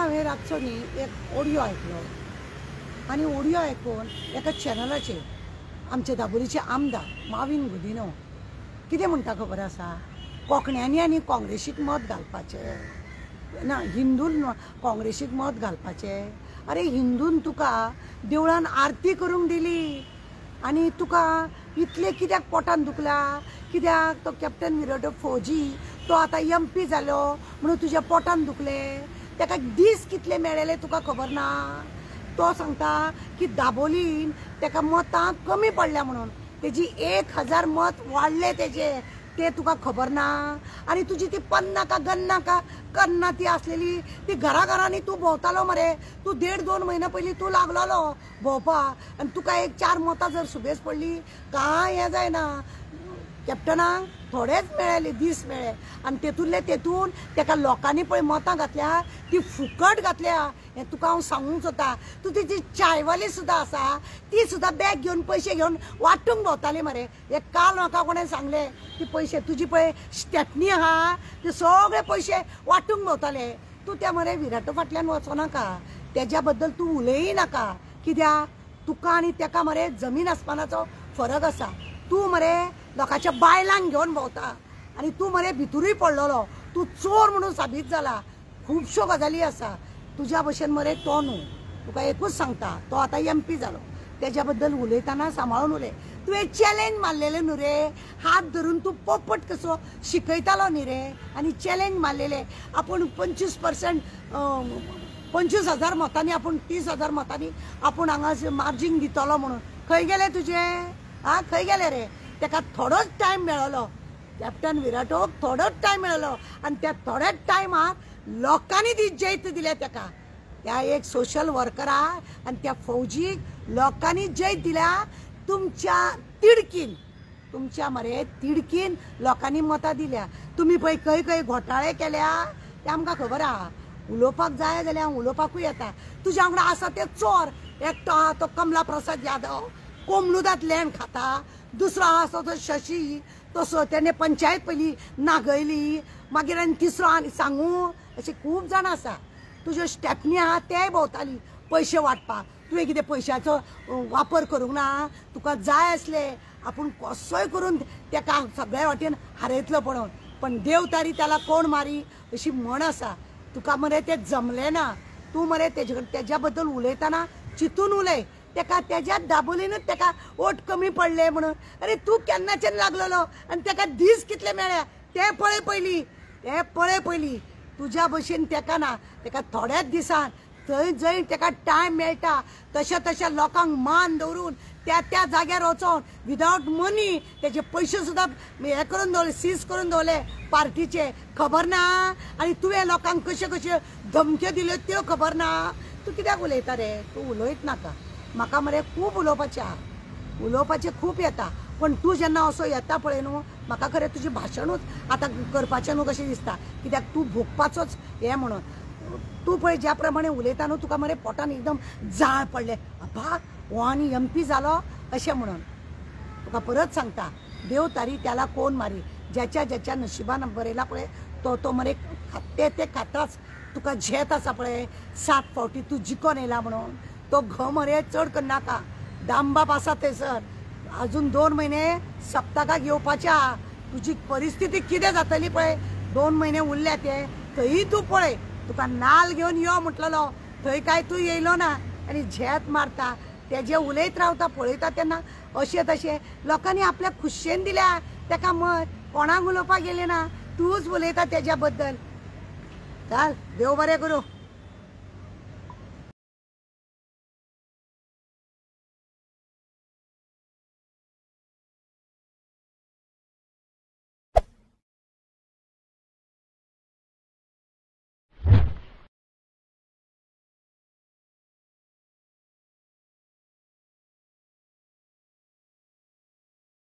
हांवें रातचो न्ही एक ऑडियो आयकलो आनी ऑडियो आयकून एका चॅनलाचेर आमचे दाबोलीचे आमदार माविन गुदिनो कितें म्हणटा खबर आसा, कोंकण्यांनी आनी काँग्रेसीक मत घालपाचें ना, हिंदून काँग्रेसीक मत घालपाचें। अरे हिंदून तुका देवळान आरती करूंक दिली आनी तुका इतले कित्याक पोटान दुखला, कित्याक तो कॅप्टन विराट फौजी तो आतां MP जालो म्हणून तुज्या पोटान दुखले, ताका दीस कितले मेळ्ळेले तुका खबर ना। तो सांगता की दाबोलीन ताका मतां कमी पडल्या म्हणून, तेजी 1000 मत वाडले तेजे, ते तुका खबर ना। आनी तुजी ती पन्ना का गन्ना का कन्ना ती आसलेली ती घराघरांनी तूं भोंवतालो मरे, तूं 1.5-2 म्हयने पयलीं तूं लागलोलो भोंवपाक आनी तुका एक 4 मतां जर सुबेज पडली कांय हें जायना। कॅप्टनाक थोडेच मेळ्ळे दीस मेळ्ळे आनी तेतून ताका लोकांनी पळय मतां घातल्या ती फुकट घातल्या, हें तुका हांव सांगूंक सोदता। तूं तिची चायवाली सुद्दां आसा ती सुद्दां बॅग घेवन पयशे घेवन वांटूंक भोंवताली मरे। हे काल म्हाका कोणें सांगले की पयशे तुजी पळय स्टेपनी आहा ते सगळे पयशे वांटूंक भोंवताले। तूं त्या मरे विराट फाटल्यान वचो नाका, तेज्या बद्दल तूं उलयी नाका, कित्याक तुका आनी ताका मरे जमीन आसमानाचो फरक आसा। तूं मरे लोकांच्या बायलांक घेवन भोंवता आनी तूं मरे भितरूय पडलोलो, तूं चोर म्हणून साबीत जाला। खुबश्यो गजाली आसा तुज्या भशेन मरे तो न्हू, तुका एकूच सांगता, तो आतां MP जालो, तेज्या बद्दल उलयतना सांबाळून उलय। तुवें चॅलेंज मारलेलें न्हू रे, हात धरून तूं पोपट कसो शिकयतालो न्ही रे, आनी चॅलेंज मारलेले आपूण 25% 25,000 मतांनी आपूण 30,000 मतांनी आपूण हांगा मार्जीन दितलो म्हणून। खंय गेले तुजे खंय गेले रे? ताका थोडोच टायम मेळ्ळो, कॅप्टन विराटोक थोडोच टायम मेळ्ळो आनी त्या थोड्याच टायमार लोकांनी ती जैत दिल्या ताका, त्या एक सोशल वर्कराक आनी त्या फौजीक लोकांनी जैत दिल्या तुमच्या तिडकीन, तुमच्या मरे तिडकीन लोकांनी मतां दिल्या। तुमी पळय खंय खंय घोटाळे केल्या ते आमकां खबर आहा, उलोवपाक जाय जाल्यार हांव उलोवपाकूय येता। तुज्या वांगडा आसा ते चोर, एकटो आहा तो कमला प्रसाद यादव कोमनुदात लँड खाता, दुसरो आहा तो शशी, तसो तेणे पंचायत पयली नागयली, मागीर आनी तिसरो आनी सांगू, अशे खूब जाण आसा। तुज्यो स्टेपनी आहा तेय भोंवताली पयशे वाटपाक, तुवें कितें पयशाचो वापर करूंक ना? तुका जाय आसले आपूण कसोय करून ताका सगळ्या वाटेन हारयतलो पळोवन, पण देव तारी त्याला कोण मारी अशी म्हण आसा। तुका मरे ते जमले ना, तूं मरे तेज्या बद्दल उलयतना चिंतून उलय, ताका तेज्या दाबोलीनूच ताका वोट कमी पडले म्हणून। अरे तूं केन्नाच्यान लागलेलो आनी ताका दीस कितले मेळ्ळे ते पळय पयलीं, ते पळय पयलीं। तुज्या भशेन ताका ना, ताका थोड्याच दिसान थंय जंय ताका टायम मेळटा तशें तशें लोकांक मान दवरून त्या जाग्यार वचोन विदावट मनी तेजे पयशे सुद्दां हे करून दवरले, सीज करून दवरले पार्टीचे, खबर ना? आनी तुवें लोकांक कशे कशे धमक्यो दिल्यो त्यो खबर ना? तूं कित्याक उलयता रे? तूं उलयत नाका। म्हाका मरे खूब उलोवपाचें खूब येता, पण तूं जेन्ना असो येता पळय न्हू, म्हाका खरें तुजें भाशणूच आतां करपाचें न्हू कशें दिसता, कित्याक तूं भोगपाचोच हें म्हणून। तूं पळय ज्या प्रमाणे उलयता न्हू तुका मरे पोटान एकदम जाळ पडले, अब्बा हो आनी MP जालो अशें म्हणून। तुका परत सांगता, देव तारी त्याला कोण मारी, ज्याच्या नशिबान बरयला पळय तो मरे ते खाताच। तुका झेत आसा पळय 7 फावटी तूं जिखोन येयला म्हणून, तो मरे चड करनाका। दामबाब आसा थंयसर, अजून 2 म्हयने सप्तकाक येवपाच्या, तुजी परिस्थिती कितें जातली पळय, 2 म्हयने उरल्या ते, थंय तूं पळय तुका नाल घेवन यो म्हटलेलो, थंय काय तूं येयलो ना आनी झेत मारता, तेजे उलयत रावता पळयता तेन्ना अशें तशें। लोकांनी आपल्या खुशेन दिल्या ताका मत, कोणाक उलोवपाक गेले ना, तूंच उलयता तेज्या बद्दल। चल देव बरें करूं।